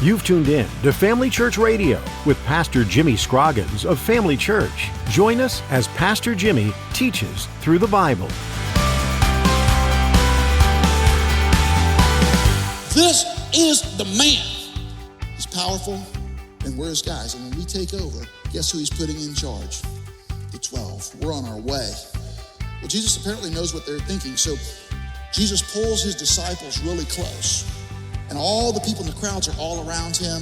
You've tuned in to Family Church Radio with Pastor Jimmy Scroggins of Family Church. Join us as Pastor Jimmy teaches through the Bible. This is the man. He's powerful, and we're his guys. And when we take over, guess who he's putting in charge? The 12. We're on our way. Well, Jesus apparently knows what they're thinking, so Jesus pulls his disciples really close. And all the people in the crowds are all around him,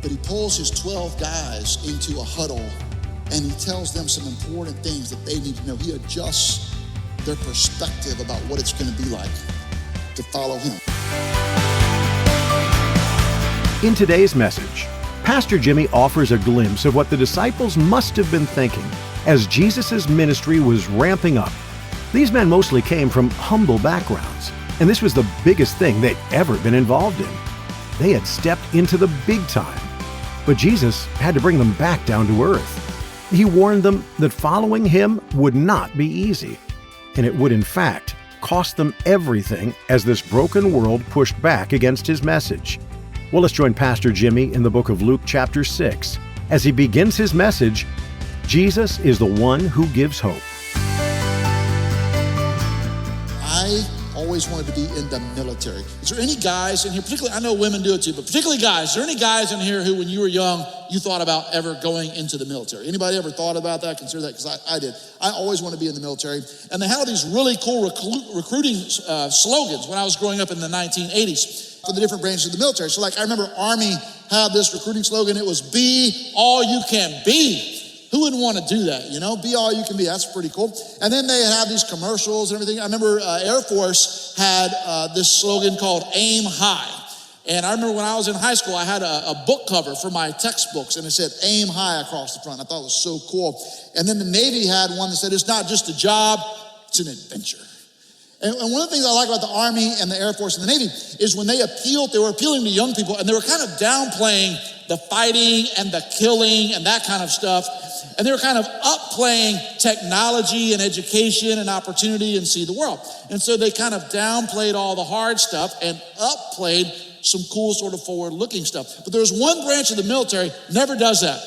but he pulls his 12 guys into a huddle, and he tells them some important things that they need to know. He adjusts their perspective about what it's going to be like to follow him. In today's message, Pastor Jimmy offers a glimpse of what the disciples must have been thinking as Jesus' ministry was ramping up. These men mostly came from humble backgrounds, and this was the biggest thing they'd ever been involved in. They had stepped into the big time, but Jesus had to bring them back down to earth. He warned them that following him would not be easy, and it would in fact cost them everything as this broken world pushed back against his message. Well, let's join Pastor Jimmy in the book of Luke chapter 6 as he begins his message, Jesus is the one who gives hope. I always wanted to be in the military. Is there any guys in here, particularly, I know women do it too, but particularly guys, is there any guys in here who when you were young, you thought about ever going into the military? Anybody ever thought about that, consider that? Because I did. I always wanted to be in the military. And they had these really cool recruiting slogans when I was growing up in the 1980s for the different branches of the military. So like I remember Army had this recruiting slogan, it was be all you can be. Who wouldn't want to do that, you know? Be all you can be, that's pretty cool. And then they had these commercials and everything. I remember Air Force had this slogan called Aim High. And I remember when I was in high school, I had a book cover for my textbooks and it said Aim High across the front. I thought it was so cool. And then the Navy had one that said, it's not just a job, it's an adventure. And one of the things I like about the Army and the Air Force and the Navy is when they were appealing to young people and they were kind of downplaying the fighting and the killing and that kind of stuff. And they were kind of upplaying technology and education and opportunity and see the world. And so they kind of downplayed all the hard stuff and upplayed some cool sort of forward-looking stuff. But there's one branch of the military never does that.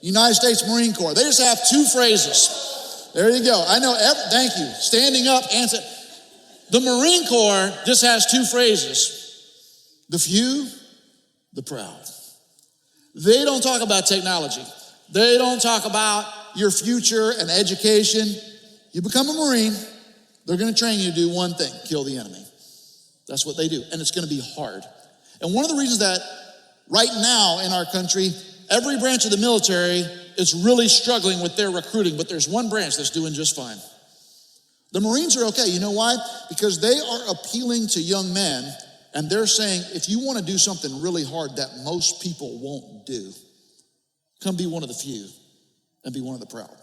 United States Marine Corps. They just have two phrases. There you go. I know, thank you. Standing up, answer. The Marine Corps just has two phrases. The few, the proud. They don't talk about technology. They don't talk about your future and education. You become a Marine, they're going to train you to do one thing, kill the enemy. That's what they do, and it's going to be hard. And one of the reasons that right now in our country, every branch of the military is really struggling with their recruiting, but there's one branch that's doing just fine. The Marines are okay. You know why? Because they are appealing to young men, and they're saying, if you want to do something really hard that most people won't do, come be one of the few and be one of the proud.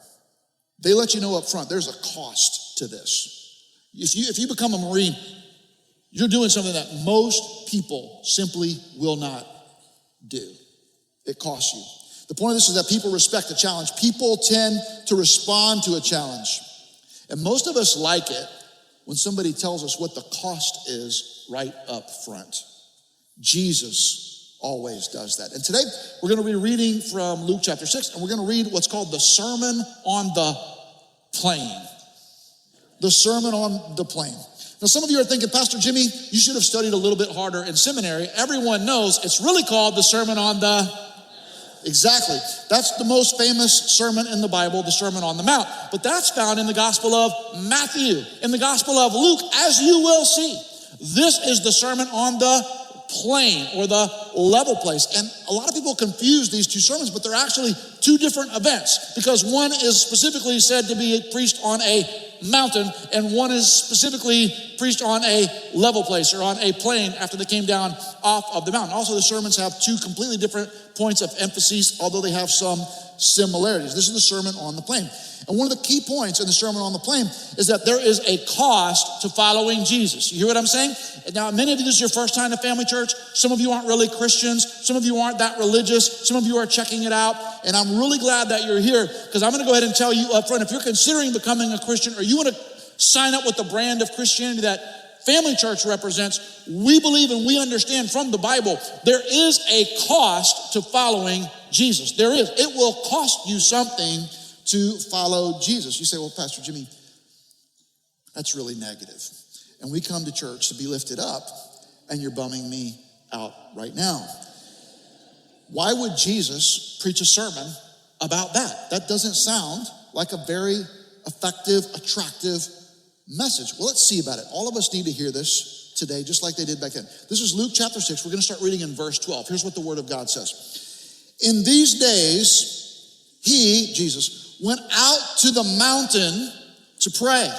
They let you know up front, there's a cost to this. If you become a Marine, you're doing something that most people simply will not do. It costs you. The point of this is that people respect a challenge. People tend to respond to a challenge. And most of us like it when somebody tells us what the cost is right up front. Jesus always does that. And today we're going to be reading from Luke chapter 6, and we're going to read what's called the Sermon on the Plain. The Sermon on the Plain. Now some of you are thinking, Pastor Jimmy, you should have studied a little bit harder in seminary. Everyone knows it's really called the Sermon on the... Exactly. That's the most famous sermon in the Bible, the Sermon on the Mount. But that's found in the Gospel of Matthew. In the Gospel of Luke, as you will see, this is the Sermon on the Plain or the level place. And a lot of people confuse these two sermons, but they're actually two different events because one is specifically said to be preached on a mountain and one is specifically preached on a level place or on a plain after they came down off of the mountain. Also, the sermons have two completely different points of emphasis, although they have some similarities. This is the Sermon on the Plain. And one of the key points in the Sermon on the Plain is that there is a cost to following Jesus. You hear what I'm saying? Now, many of you, this is your first time to Family Church. Some of you aren't really Christians. Some of you aren't that religious. Some of you are checking it out. And I'm really glad that you're here because I'm going to go ahead and tell you up front, if you're considering becoming a Christian or you want to sign up with the brand of Christianity that Family church represents, we believe and we understand from the Bible, there is a cost to following Jesus. There is. It will cost you something to follow Jesus. You say, well, Pastor Jimmy, that's really negative. And we come to church to be lifted up, and you're bumming me out right now. Why would Jesus preach a sermon about that? That doesn't sound like a very effective, attractive message. Well, let's see about it. All of us need to hear this today, just like they did back then. This is Luke chapter 6. We're going to start reading in verse 12. Here's what the Word of God says. In these days, he, Jesus, went out to the mountain to pray.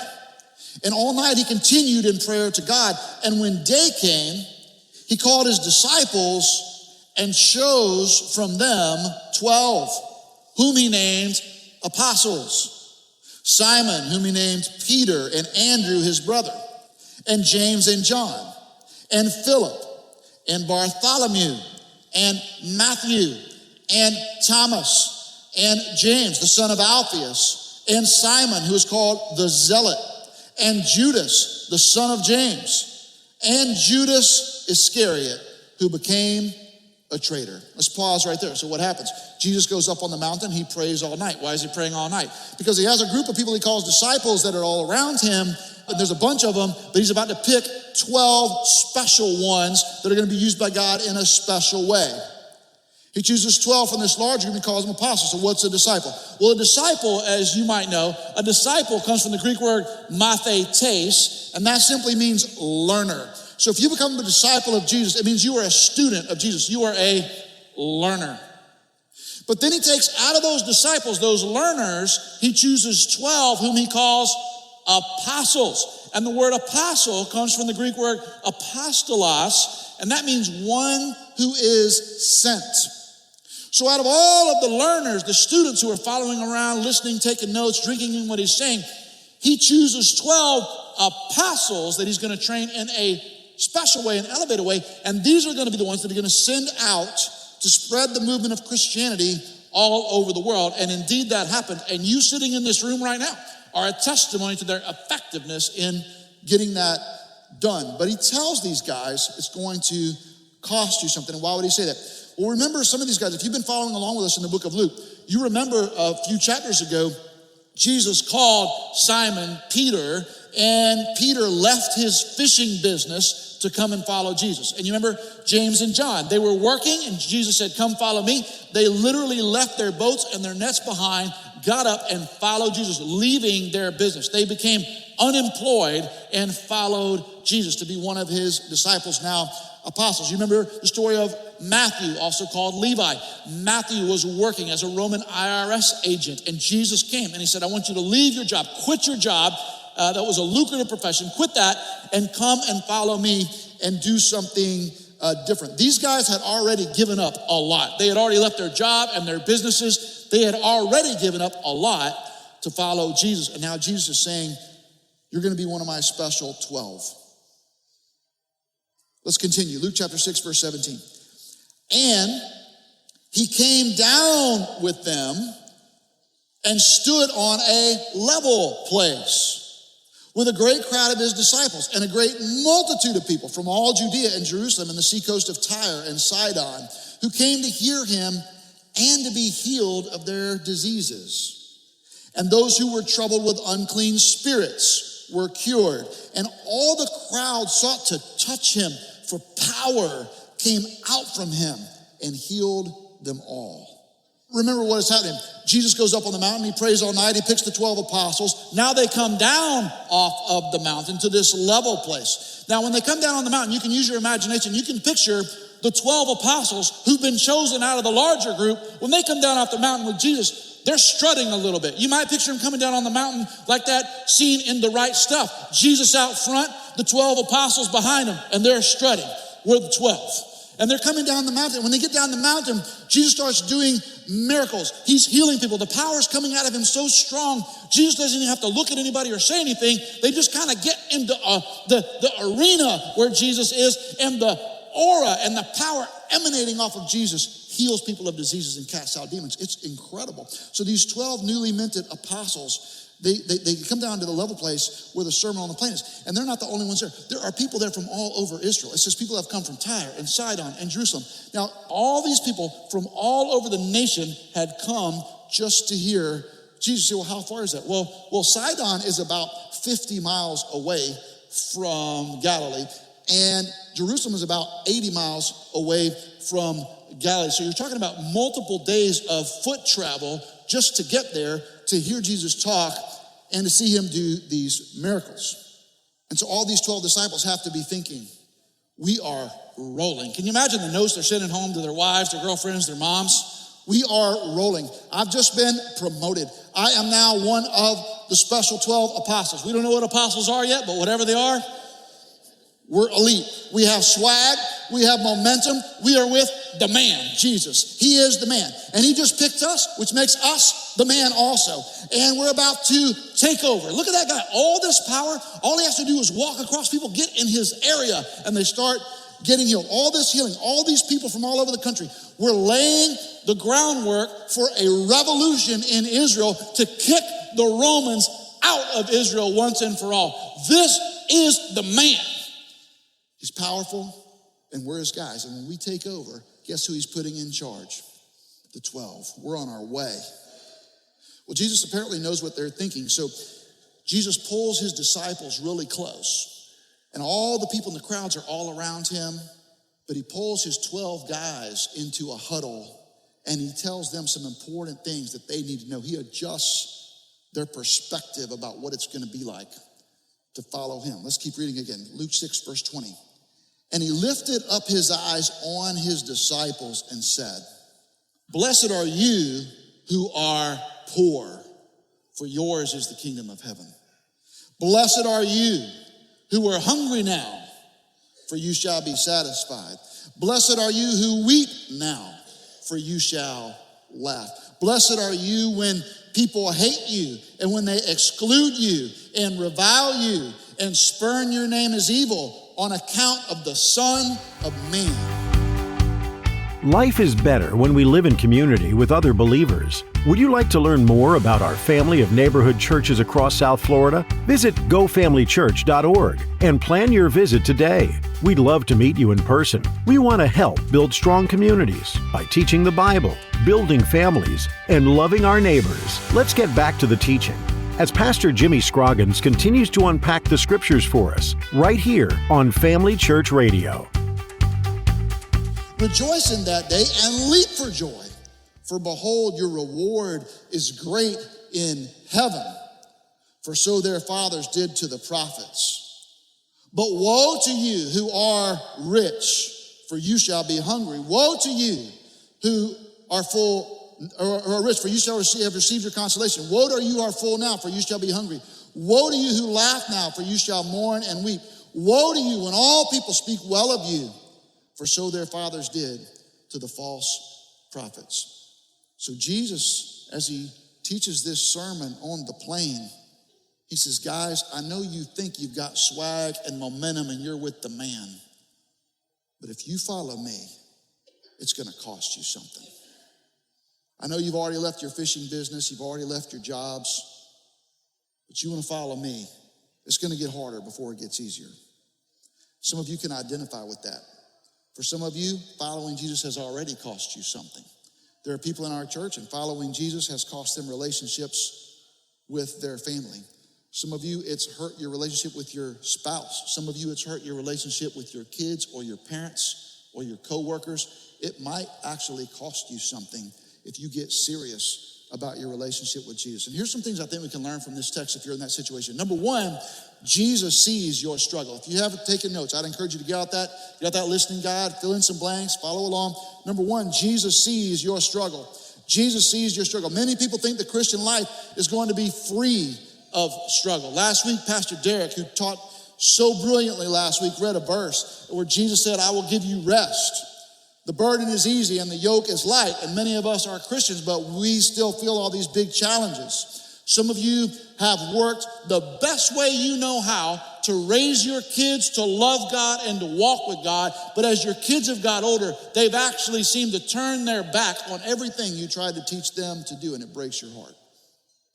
And all night he continued in prayer to God. And when day came, he called his disciples and chose from them 12, whom he named apostles. Simon, whom he named Peter, and Andrew, his brother, and James and John, and Philip, and Bartholomew, and Matthew, and Thomas, and James, the son of Alphaeus, and Simon, who is called the Zealot, and Judas, the son of James, and Judas Iscariot, who became a traitor. Let's pause right there. So what happens? Jesus goes up on the mountain. He prays all night. Why is he praying all night? Because he has a group of people he calls disciples that are all around him. And there's a bunch of them, but he's about to pick 12 special ones that are going to be used by God in a special way. He chooses 12 from this large group and calls them apostles. So what's a disciple? Well, a disciple, as you might know, a disciple comes from the Greek word mathetes, and that simply means learner. So if you become a disciple of Jesus, it means you are a student of Jesus. You are a learner. But then he takes out of those disciples, those learners, he chooses 12 whom he calls apostles. And the word apostle comes from the Greek word apostolos, and that means one who is sent. So out of all of the learners, the students who are following around, listening, taking notes, drinking in what he's saying, he chooses 12 apostles that he's going to train in a special way, an elevated way, and these are going to be the ones that are going to send out to spread the movement of Christianity all over the world. And indeed that happened. And you sitting in this room right now are a testimony to their effectiveness in getting that done. But he tells these guys it's going to cost you something. And why would he say that? Well, remember some of these guys, if you've been following along with us in the book of Luke, you remember a few chapters ago, Jesus called Simon Peter, and Peter left his fishing business to come and follow Jesus. And you remember James and John, they were working and Jesus said, come follow me. They literally left their boats and their nets behind, got up and followed Jesus, leaving their business. They became unemployed and followed Jesus to be one of his disciples, now apostles. You remember the story of Matthew, also called Levi. Matthew was working as a Roman IRS agent, and Jesus came and he said, I want you to leave your job, quit your job. That was a lucrative profession. Quit that and come and follow me and do something different. These guys had already given up a lot. They had already left their job and their businesses. They had already given up a lot to follow Jesus. And now Jesus is saying, you're going to be one of my special 12. Let's continue. Luke chapter 6, verse 17. And he came down with them and stood on a level place with a great crowd of his disciples and a great multitude of people from all Judea and Jerusalem and the seacoast of Tyre and Sidon, who came to hear him and to be healed of their diseases. And those who were troubled with unclean spirits were cured. And all the crowd sought to touch him, for power came out from him and healed them all. Remember what is happening. Jesus goes up on the mountain, he prays all night, he picks the 12 apostles. Now they come down off of the mountain to this level place. Now when they come down on the mountain, you can use your imagination. You can picture the 12 apostles who've been chosen out of the larger group. When they come down off the mountain with Jesus, they're strutting a little bit. You might picture them coming down on the mountain like that scene in The Right Stuff. Jesus out front, the 12 apostles behind him, and they're strutting. We're the 12. And they're coming down the mountain. When they get down the mountain, Jesus starts doing miracles. He's healing people. The power is coming out of him so strong, Jesus doesn't even have to look at anybody or say anything. They just kind of get into the arena where Jesus is, and the aura and the power emanating off of Jesus heals people of diseases and casts out demons. It's incredible. So these 12 newly minted apostles, They come down to the level place where the Sermon on the Plain is, and they're not the only ones there. There are people there from all over Israel. It says people have come from Tyre and Sidon and Jerusalem. Now, all these people from all over the nation had come just to hear Jesus. You say, well, how far is that? Well, Sidon is about 50 miles away from Galilee, and Jerusalem is about 80 miles away from Galilee. So you're talking about multiple days of foot travel just to get there to hear Jesus talk and to see him do these miracles. And so all these 12 disciples have to be thinking, we are rolling. Can you imagine the notes they're sending home to their wives, their girlfriends, their moms? We are rolling. I've just been promoted. I am now one of the special 12 apostles. We don't know what apostles are yet, but whatever they are, we're elite. We have swag. We have momentum. We are with the man, Jesus. He is the man. And he just picked us, which makes us the man also. And we're about to take over. Look at that guy. All this power, all he has to do is walk across people, get in his area, and they start getting healed. All this healing, all these people from all over the country. We're laying the groundwork for a revolution in Israel to kick the Romans out of Israel once and for all. This is the man. He's powerful, and we're his guys. And when we take over, guess who he's putting in charge? The 12. We're on our way. Well, Jesus apparently knows what they're thinking. So Jesus pulls his disciples really close. And all the people in the crowds are all around him. But he pulls his 12 guys into a huddle, and he tells them some important things that they need to know. He adjusts their perspective about what it's going to be like to follow him. Let's keep reading again. Luke 6, verse 20. And he lifted up his eyes on his disciples and said, blessed are you who are poor, for yours is the kingdom of heaven. Blessed are you who are hungry now, for you shall be satisfied. Blessed are you who weep now, for you shall laugh. Blessed are you when people hate you and when they exclude you and revile you and spurn your name as evil on account of the Son of Man. Life is better when we live in community with other believers. Would you like to learn more about our family of neighborhood churches across South Florida? Visit gofamilychurch.org and plan your visit today. We'd love to meet you in person. We want to help build strong communities by teaching the Bible, building families, and loving our neighbors. Let's get back to the teaching as Pastor Jimmy Scroggins continues to unpack the scriptures for us right here on Family Church Radio. Rejoice in that day and leap for joy, for behold, your reward is great in heaven, for so their fathers did to the prophets. But woe to you who are rich, for you shall be hungry. Woe to you who are full or are rich, for you shall have received your consolation. Woe to you who are full now, for you shall be hungry. Woe to you who laugh now, for you shall mourn and weep. Woe to you when all people speak well of you, for so their fathers did to the false prophets. So Jesus, as he teaches this sermon on the plain, he says, guys, I know you think you've got swag and momentum and you're with the man. But if you follow me, it's going to cost you something. I know you've already left your fishing business. You've already left your jobs. But you want to follow me. It's going to get harder before it gets easier. Some of you can identify with that. For some of you, following Jesus has already cost you something. There are people in our church, and following Jesus has cost them relationships with their family. Some of you, it's hurt your relationship with your spouse. Some of you, it's hurt your relationship with your kids or your parents or your coworkers. It might actually cost you something if you get serious about your relationship with Jesus. And here's some things I think we can learn from this text if you're in that situation. Number one, Jesus sees your struggle. If you haven't taken notes, I'd encourage you to get out that listening guide, fill in some blanks, follow along. Number one, Jesus sees your struggle. Jesus sees your struggle. Many people think the Christian life is going to be free of struggle. Last week, Pastor Derek, who taught so brilliantly last week, read a verse where Jesus said, I will give you rest. The burden is easy and the yoke is light. And many of us are Christians, but we still feel all these big challenges. Some of you have worked the best way you know how to raise your kids to love God and to walk with God. But as your kids have got older, they've actually seemed to turn their back on everything you tried to teach them to do, and it breaks your heart.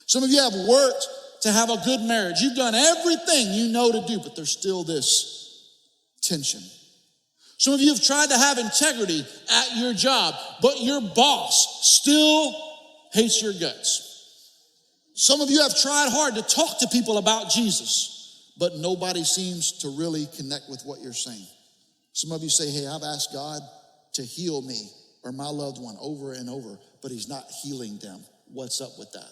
Some of you have worked to have a good marriage. You've done everything you know to do, but there's still this tension. Some of you have tried to have integrity at your job, but your boss still hates your guts. Some of you have tried hard to talk to people about Jesus, but nobody seems to really connect with what you're saying. Some of you say, hey, I've asked God to heal me or my loved one over and over, but he's not healing them. What's up with that?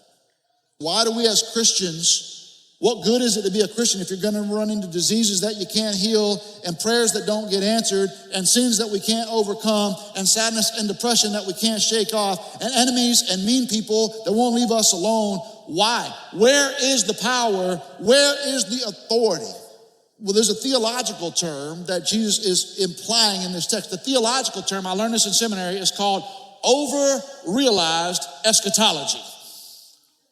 Why do we as Christians, what good is it to be a Christian if you're going to run into diseases that you can't heal and prayers that don't get answered and sins that we can't overcome and sadness and depression that we can't shake off and enemies and mean people that won't leave us alone? Why? Where is the power? Where is the authority? Well, there's a theological term that Jesus is implying in this text. The theological term, I learned this in seminary, is called over-realized eschatology.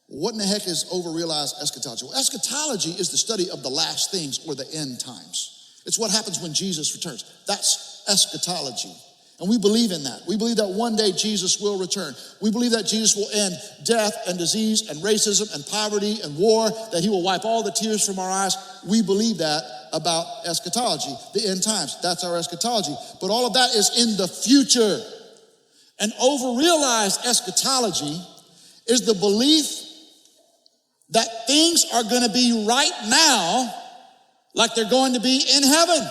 What in the heck is over-realized eschatology? Well, eschatology is the study of the last things or the end times. It's what happens when Jesus returns. That's eschatology. And we believe in that. We believe that one day Jesus will return. We believe that Jesus will end death and disease and racism and poverty and war, that he will wipe all the tears from our eyes. We believe that about eschatology, the end times. That's our eschatology. But all of that is in the future. And over-realized eschatology is the belief that things are going to be right now like they're going to be in heaven.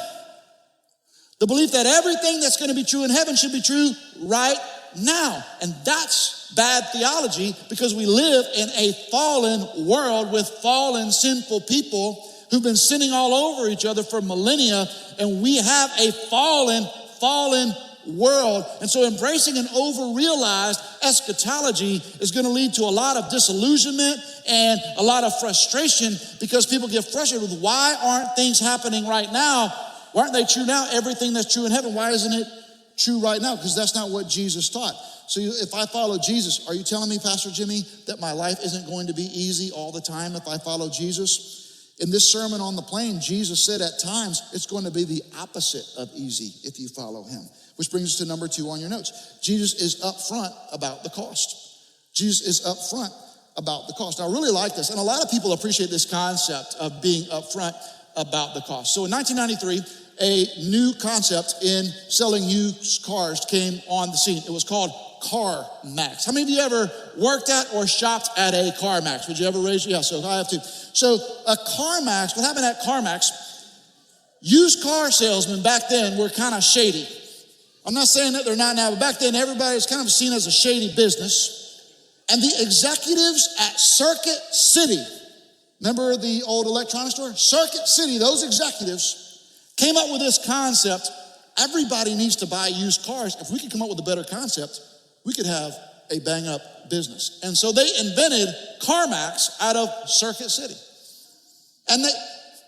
The belief that everything that's going to be true in heaven should be true right now. And that's bad theology because we live in a fallen world with fallen, sinful people who've been sinning all over each other for millennia. And we have a fallen world. And so embracing an over-realized eschatology is going to lead to a lot of disillusionment and a lot of frustration because people get frustrated with why aren't things happening right now? Why aren't they true now? Everything that's true in heaven, why isn't it true right now? Because that's not what Jesus taught. So if I follow Jesus, are you telling me, Pastor Jimmy, that my life isn't going to be easy all the time if I follow Jesus? In this sermon on the plain, Jesus said at times it's going to be the opposite of easy if you follow him. Which brings us to number 2 on your notes. Jesus is upfront about the cost. Jesus is upfront about the cost. Now, I really like this, and a lot of people appreciate this concept of being upfront about the cost. So in 1993, a new concept in selling used cars came on the scene. It was called CarMax. How many of you ever worked at or shopped at a CarMax? Would you ever raise? Yeah, so I have too. So a CarMax, what happened at CarMax, used car salesmen back then were kind of shady. I'm not saying that they're not now, but back then everybody was kind of seen as a shady business. And the executives at Circuit City, remember the old electronics store? Circuit City, those executives came up with this concept. Everybody needs to buy used cars. If we could come up with a better concept, we could have a bang-up business. And so they invented CarMax out of Circuit City. And they,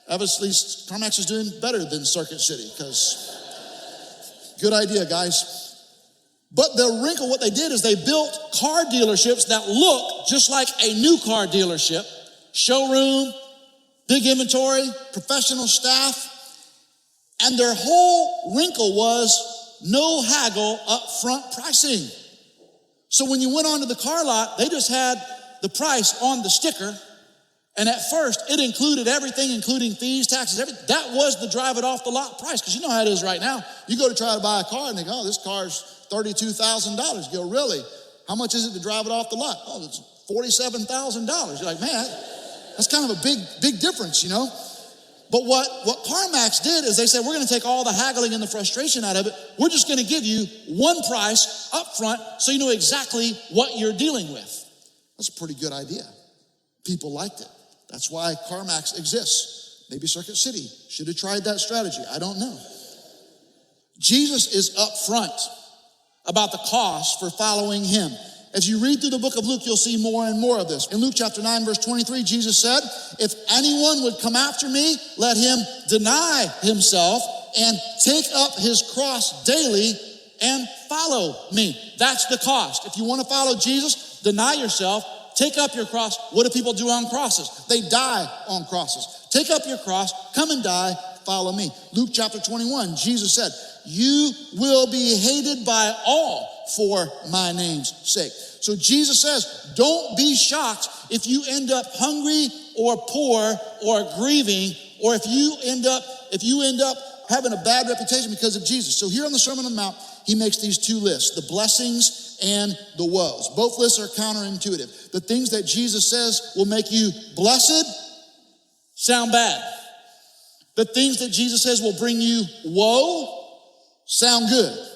obviously, CarMax is doing better than Circuit City because good idea, guys. But the wrinkle, what they did is they built car dealerships that look just like a new car dealership. Showroom, big inventory, professional staff. And their whole wrinkle was no haggle upfront pricing. So when you went onto the car lot, they just had the price on the sticker. And at first, it included everything, including fees, taxes, everything. That was the drive it off the lot price, because you know how it is right now. You go to try to buy a car, and they go, oh, this car's $32,000. You go, really? How much is it to drive it off the lot? Oh, it's $47,000. You're like, man, that's kind of a big difference, you know? But what CarMax did is they said, we're going to take all the haggling and the frustration out of it. We're just going to give you one price up front so you know exactly what you're dealing with. That's a pretty good idea. People liked it. That's why CarMax exists. Maybe Circuit City should have tried that strategy. I don't know. Jesus is upfront about the cost for following him. As you read through the book of Luke, you'll see more and more of this. In Luke chapter 9, verse 23, Jesus said, if anyone would come after me, let him deny himself and take up his cross daily and follow me. That's the cost. If you want to follow Jesus, deny yourself, take up your cross. What do people do on crosses? They die on crosses. Take up your cross, come and die, follow me. Luke chapter 21, Jesus said, you will be hated by all for my name's sake. So Jesus says, don't be shocked if you end up hungry or poor or grieving, or if you end up having a bad reputation because of Jesus. So here on the Sermon on the Mount, he makes these two lists, the blessings and the woes. Both lists are counterintuitive. The things that Jesus says will make you blessed sound bad. The things that Jesus says will bring you woe sound good.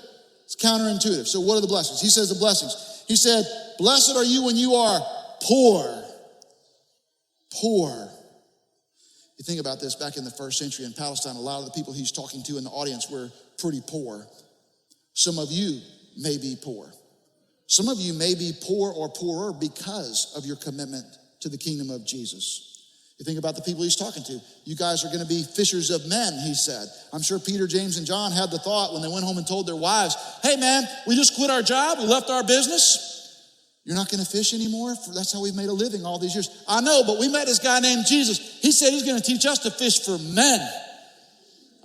It's counterintuitive. So what are the blessings? He says the blessings. He said, blessed are you when you are poor. Poor. You think about this, back in the first century in Palestine, a lot of the people he's talking to in the audience were pretty poor. Some of you may be poor. Some of you may be poor or poorer because of your commitment to the kingdom of Jesus. You think about the people he's talking to. You guys are going to be fishers of men, he said. I'm sure Peter, James, and John had the thought when they went home and told their wives, hey man, we just quit our job, we left our business. You're not going to fish anymore? That's how we've made a living all these years. I know, but we met this guy named Jesus. He said he's going to teach us to fish for men.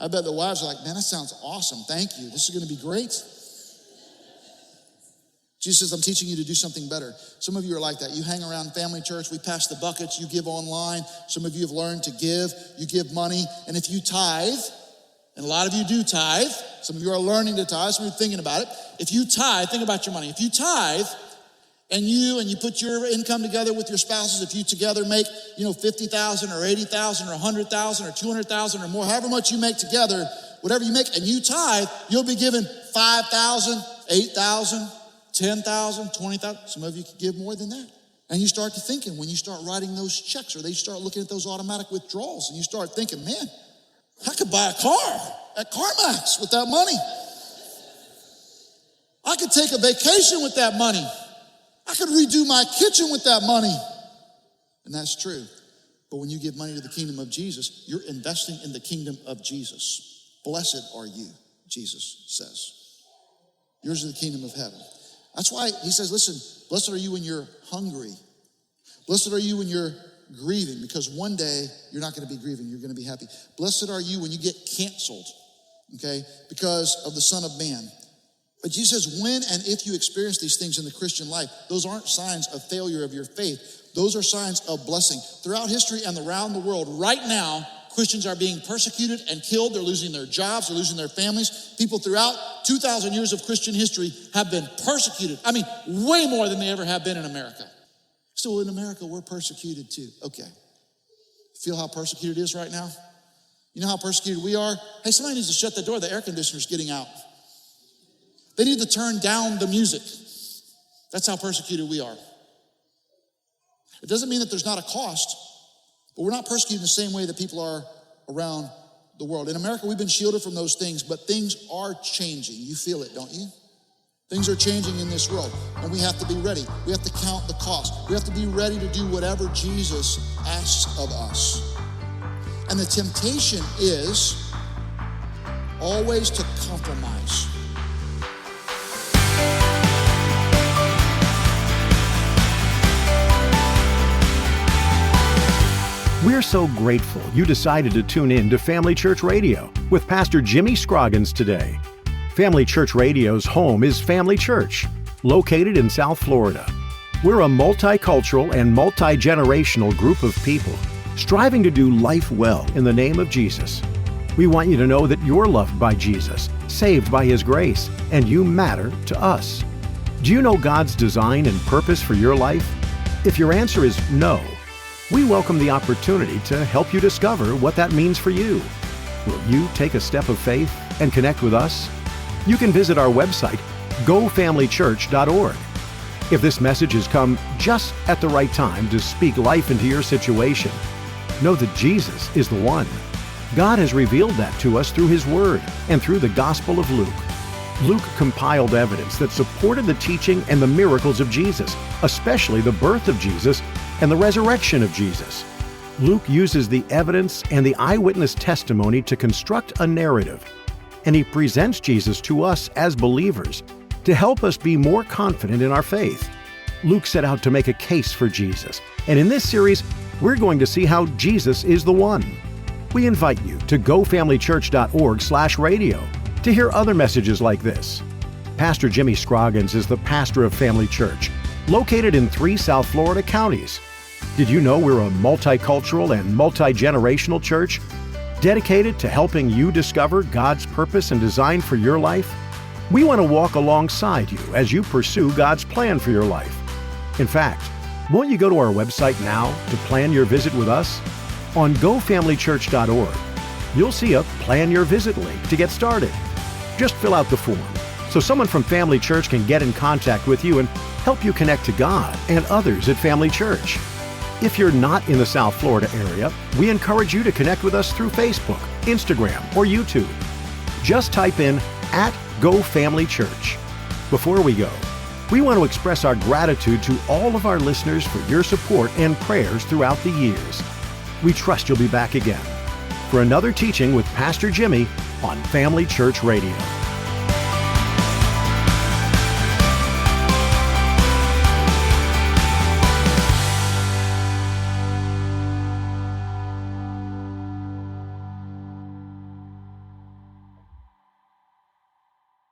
I bet the wives are like, man, that sounds awesome. Thank you. This is going to be great. Jesus says, I'm teaching you to do something better. Some of you are like that. You hang around family church. We pass the buckets. You give online. Some of you have learned to give. You give money. And if you tithe, and a lot of you do tithe. Some of you are learning to tithe. Some of you are thinking about it. If you tithe, think about your money. If you tithe, and you put your income together with your spouses, if you together make, $50,000 or $80,000 or $100,000 or $200,000 or more, however much you make together, whatever you make, and you tithe, you'll be given $5,000, $8,000, $10,000, $20,000. Some of you could give more than that. And you start to thinking, when you start writing those checks, or they start looking at those automatic withdrawals, and you start thinking, man, I could buy a car at CarMax with that money. I could take a vacation with that money. I could redo my kitchen with that money. And that's true. But when you give money to the kingdom of Jesus, you're investing in the kingdom of Jesus. Blessed are you, Jesus says. Yours is the kingdom of heaven. That's why he says, listen, blessed are you when you're hungry. Blessed are you when you're grieving, because one day you're not going to be grieving, you're going to be happy. Blessed are you when you get canceled, okay, because of the Son of Man. But Jesus says, when and if you experience these things in the Christian life, those aren't signs of failure of your faith. Those are signs of blessing. Throughout history and around the world, right now, Christians are being persecuted and killed. They're losing their jobs. They're losing their families. People throughout 2,000 years of Christian history have been persecuted. I mean, way more than they ever have been in America. So in America, we're persecuted too. Okay. Feel how persecuted it is right now? You know how persecuted we are? Hey, somebody needs to shut the door. The air conditioner's getting out. They need to turn down the music. That's how persecuted we are. It doesn't mean that there's not a cost, but we're not persecuted in the same way that people are around the world. In America, we've been shielded from those things, but things are changing. You feel it, don't you? Things are changing in this world, and we have to be ready. We have to count the cost. We have to be ready to do whatever Jesus asks of us. And the temptation is always to compromise. We're so grateful you decided to tune in to Family Church Radio with Pastor Jimmy Scroggins today. Family Church Radio's home is Family Church, located in South Florida. We're a multicultural and multi-generational group of people striving to do life well in the name of Jesus. We want you to know that you're loved by Jesus, saved by His grace, and you matter to us. Do you know God's design and purpose for your life? If your answer is no, we welcome the opportunity to help you discover what that means for you. Will you take a step of faith and connect with us? You can visit our website, gofamilychurch.org. If this message has come just at the right time to speak life into your situation, know that Jesus is the one. God has revealed that to us through His Word and through the Gospel of Luke. Luke compiled evidence that supported the teaching and the miracles of Jesus, especially the birth of Jesus and the resurrection of Jesus. Luke uses the evidence and the eyewitness testimony to construct a narrative, and he presents Jesus to us as believers to help us be more confident in our faith. Luke set out to make a case for Jesus, and in this series, we're going to see how Jesus is the one. We invite you to gofamilychurch.org/radio to hear other messages like this. Pastor Jimmy Scroggins is the pastor of Family Church, located in 3 South Florida counties. Did you know we're a multicultural and multi-generational church dedicated to helping you discover God's purpose and design for your life? We want to walk alongside you as you pursue God's plan for your life. In fact, won't you go to our website now to plan your visit with us? On gofamilychurch.org, you'll see a Plan Your Visit link to get started. Just fill out the form so someone from Family Church can get in contact with you and help you connect to God and others at Family Church. If you're not in the South Florida area, we encourage you to connect with us through Facebook, Instagram, or YouTube. Just type in @GoFamilyChurch. Before we go, we want to express our gratitude to all of our listeners for your support and prayers throughout the years. We trust you'll be back again for another teaching with Pastor Jimmy on Family Church Radio.